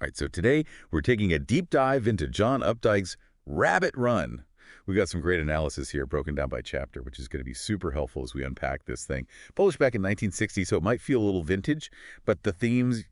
right, so today we're taking a deep dive into John Updike's Rabbit Run. We've got some great analysis here broken down by chapter, which is going to be super helpful as we unpack this thing. Published back in 1960, so it might feel a little vintage, but the themes,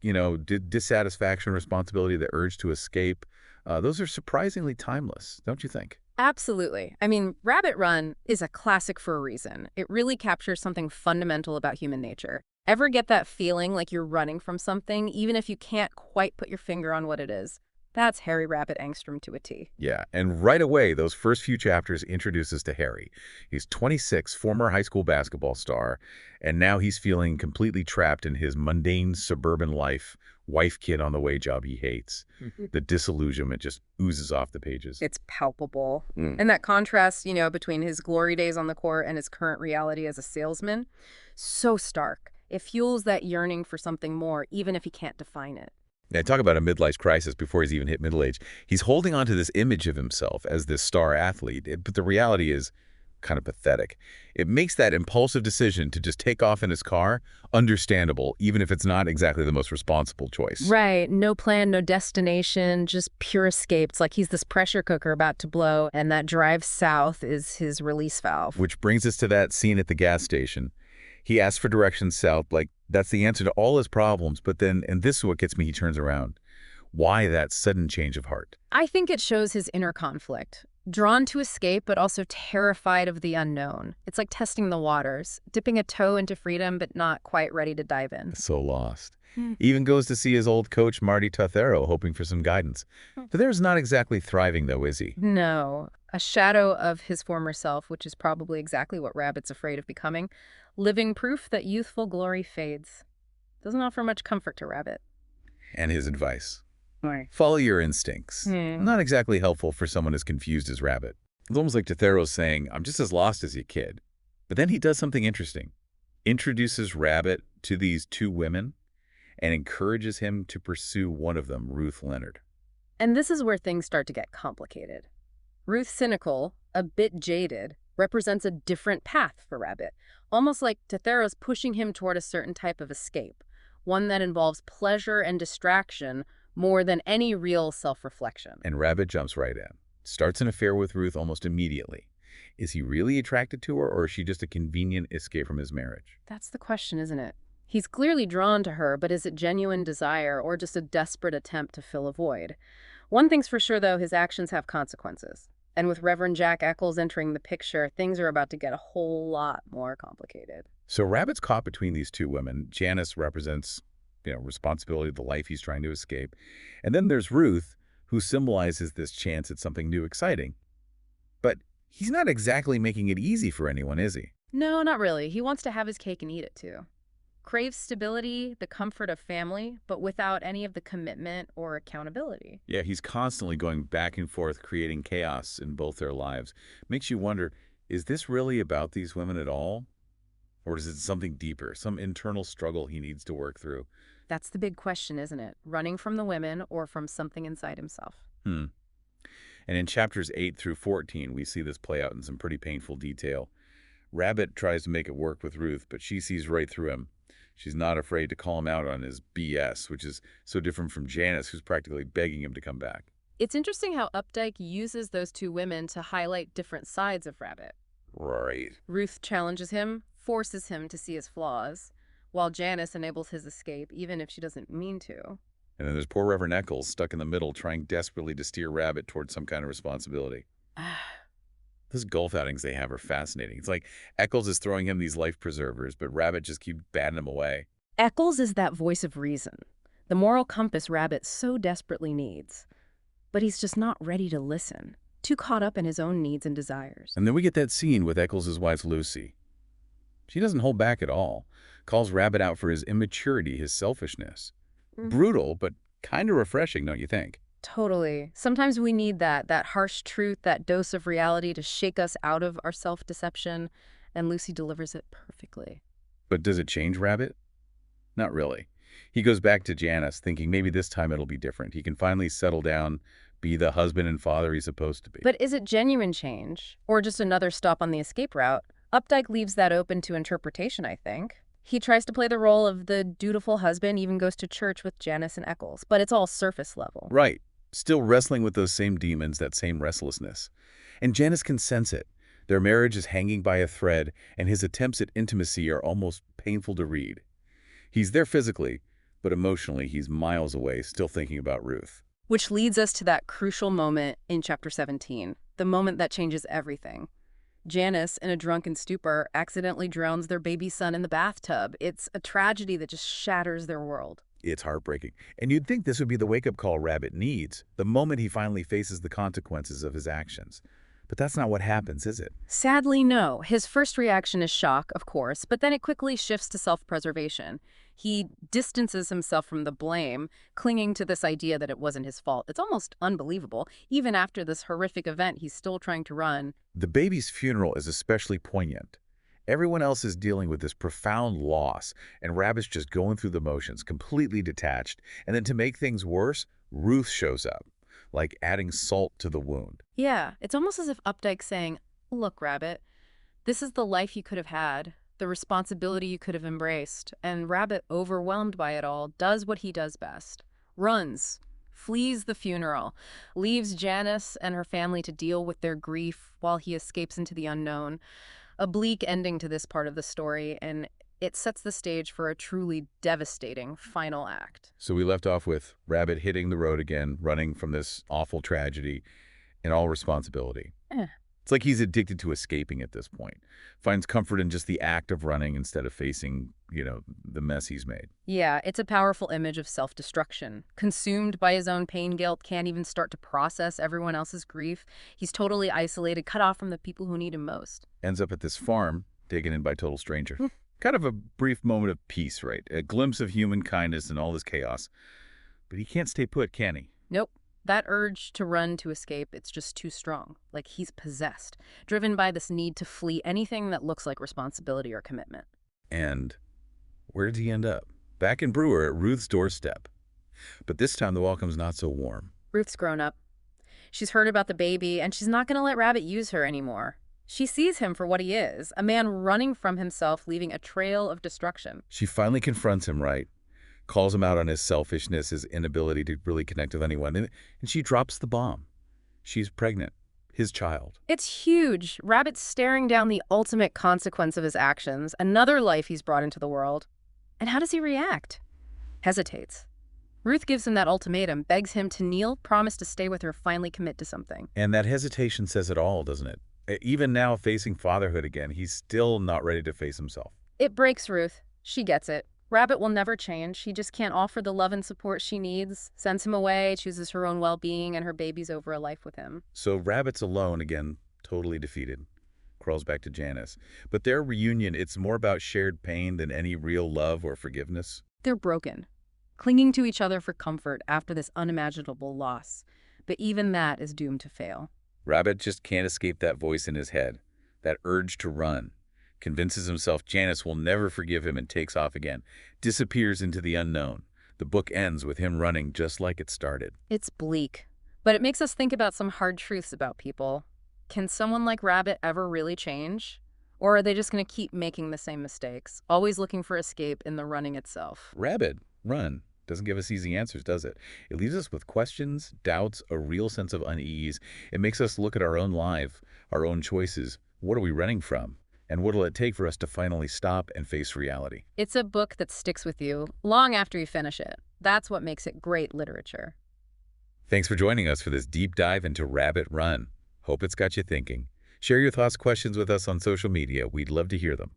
dissatisfaction, responsibility, the urge to escape, those are surprisingly timeless, don't you think? Absolutely. I mean, Rabbit Run is a classic for a reason. It really captures something fundamental about human nature. Ever get that feeling like you're running from something, even if you can't quite put your finger on what it is? That's Harry Rabbit Angstrom to a T. Yeah, and right away, those first few chapters introduce us to Harry. He's 26, former high school basketball star, and now he's feeling completely trapped in his mundane suburban life, wife kid on the way job he hates. The disillusionment just oozes off the pages. It's palpable. And that contrast, between his glory days on the court and his current reality as a salesman, so stark. It fuels that yearning for something more, even if he can't define it. Now, talk about a midlife crisis before he's even hit middle age. He's holding on to this image of himself as this star athlete, but the reality is kind of pathetic. It makes that impulsive decision to just take off in his car understandable, even if it's not exactly the most responsible choice. Right. No plan, no destination, just pure escape. It's like he's this pressure cooker about to blow, and that drive south is his release valve. Which brings us to that scene at the gas station. He asks for directions south, like that's the answer to all his problems, but then, and this is what gets me, he turns around. Why that sudden change of heart? I think it shows his inner conflict. Drawn to escape, but also terrified of the unknown. It's like testing the waters, dipping a toe into freedom, but not quite ready to dive in. So lost. Even goes to see his old coach, Marty Tuthero, hoping for some guidance. Tuthero's not exactly thriving, though, is he? No. A shadow of his former self, which is probably exactly what Rabbit's afraid of becoming. Living proof that youthful glory fades. Doesn't offer much comfort to Rabbit. And his advice. Right. Follow your instincts. Not exactly helpful for someone as confused as Rabbit. It's almost like Tuthero's saying, I'm just as lost as your kid. But then he does something interesting. Introduces Rabbit to these two women and encourages him to pursue one of them, Ruth Leonard. And this is where things start to get complicated. Ruth, cynical, a bit jaded, represents a different path for Rabbit, almost like Tuthero's pushing him toward a certain type of escape, one that involves pleasure and distraction more than any real self-reflection. And Rabbit jumps right in. Starts an affair with Ruth almost immediately. Is he really attracted to her, or is she just a convenient escape from his marriage? That's the question, isn't it? He's clearly drawn to her, but is it genuine desire or just a desperate attempt to fill a void? One thing's for sure, though, his actions have consequences. And with Reverend Eccles entering the picture, things are about to get a whole lot more complicated. So Rabbit's caught between these two women. Janice represents, responsibility, the life he's trying to escape. And then there's Ruth, who symbolizes this chance at something new, exciting. But he's not exactly making it easy for anyone, is he? No, not really. He wants to have his cake and eat it, too. Craves stability, the comfort of family, but without any of the commitment or accountability. Yeah, he's constantly going back and forth, creating chaos in both their lives. Makes you wonder, is this really about these women at all? Or is it something deeper, some internal struggle he needs to work through? That's the big question, isn't it? Running from the women or from something inside himself. And in chapters 8 through 14, we see this play out in some pretty painful detail. Rabbit tries to make it work with Ruth, but she sees right through him. She's not afraid to call him out on his BS, which is so different from Janice, who's practically begging him to come back. It's interesting how Updike uses those two women to highlight different sides of Rabbit. Right. Ruth challenges him, forces him to see his flaws, while Janice enables his escape, even if she doesn't mean to. And then there's poor Reverend Eccles stuck in the middle, trying desperately to steer Rabbit towards some kind of responsibility. Those golf outings they have are fascinating. It's like Eccles is throwing him these life preservers, but Rabbit just keeps batting him away. Eccles is that voice of reason, the moral compass Rabbit so desperately needs. But he's just not ready to listen, too caught up in his own needs and desires. And then we get that scene with Eccles' wife, Lucy. She doesn't hold back at all. Calls Rabbit out for his immaturity, his selfishness. Brutal, but kind of refreshing, don't you think? Totally. Sometimes we need that harsh truth, that dose of reality to shake us out of our self-deception, and Lucy delivers it perfectly. But does it change Rabbit? Not really. He goes back to Janice, thinking maybe this time it'll be different. He can finally settle down, be the husband and father he's supposed to be. But is it genuine change, or just another stop on the escape route? Updike leaves that open to interpretation, I think. He tries to play the role of the dutiful husband, even goes to church with Janice and Eccles, but it's all surface level. Right. Still wrestling with those same demons, that same restlessness. And Janice can sense it. Their marriage is hanging by a thread, and his attempts at intimacy are almost painful to read. He's there physically, but emotionally he's miles away, still thinking about Ruth. Which leads us to that crucial moment in chapter 17, the moment that changes everything. Janice, in a drunken stupor, accidentally drowns their baby son in the bathtub. It's a tragedy that just shatters their world. It's heartbreaking. And you'd think this would be the wake-up call Rabbit needs, the moment he finally faces the consequences of his actions. But that's not what happens, is it? Sadly, no. His first reaction is shock, of course, but then it quickly shifts to self-preservation. He distances himself from the blame, clinging to this idea that it wasn't his fault. It's almost unbelievable. Even after this horrific event, he's still trying to run. The baby's funeral is especially poignant. Everyone else is dealing with this profound loss, and Rabbit's just going through the motions, completely detached. And then to make things worse, Ruth shows up, like adding salt to the wound. Yeah, it's almost as if Updike's saying, look, Rabbit, this is the life you could have had, the responsibility you could have embraced. And Rabbit, overwhelmed by it all, does what he does best. Runs, flees the funeral, leaves Janice and her family to deal with their grief while he escapes into the unknown. A bleak ending to this part of the story, and it sets the stage for a truly devastating final act. So we left off with Rabbit hitting the road again, running from this awful tragedy and all responsibility. It's like he's addicted to escaping at this point. Finds comfort in just the act of running instead of facing, the mess he's made. Yeah, it's a powerful image of self-destruction. Consumed by his own pain guilt, can't even start to process everyone else's grief. He's totally isolated, cut off from the people who need him most. Ends up at this farm, taken in by total stranger. Kind of a brief moment of peace, right? A glimpse of human kindness in all this chaos. But he can't stay put, can he? Nope. That urge to run, to escape, it's just too strong. Like he's possessed, driven by this need to flee anything that looks like responsibility or commitment. And where did he end up? Back in Brewer at Ruth's doorstep. But this time the welcome's not so warm. Ruth's grown up. She's heard about the baby, and she's not going to let Rabbit use her anymore. She sees him for what he is, a man running from himself, leaving a trail of destruction. She finally confronts him, right? Calls him out on his selfishness, his inability to really connect with anyone, and she drops the bomb. She's pregnant, his child. It's huge. Rabbit's staring down the ultimate consequence of his actions, another life he's brought into the world. And how does he react? Hesitates. Ruth gives him that ultimatum, begs him to kneel, promise to stay with her, finally commit to something. And that hesitation says it all, doesn't it? Even now, facing fatherhood again, he's still not ready to face himself. It breaks Ruth. She gets it. Rabbit will never change. She just can't offer the love and support she needs, sends him away, chooses her own well-being, and her baby's over a life with him. So Rabbit's alone again, totally defeated. Crawls back to Janice. But their reunion, it's more about shared pain than any real love or forgiveness. They're broken, clinging to each other for comfort after this unimaginable loss. But even that is doomed to fail. Rabbit just can't escape that voice in his head, that urge to run. Convinces himself Janice will never forgive him and takes off again. Disappears into the unknown. The book ends with him running just like it started. It's bleak, but it makes us think about some hard truths about people. Can someone like Rabbit ever really change? Or are they just going to keep making the same mistakes, always looking for escape in the running itself? Rabbit, run. Doesn't give us easy answers, does it? It leaves us with questions, doubts, a real sense of unease. It makes us look at our own life, our own choices. What are we running from? And what will it take for us to finally stop and face reality? It's a book that sticks with you long after you finish it. That's what makes it great literature. Thanks for joining us for this deep dive into Rabbit Run. Hope it's got you thinking. Share your thoughts, questions with us on social media. We'd love to hear them.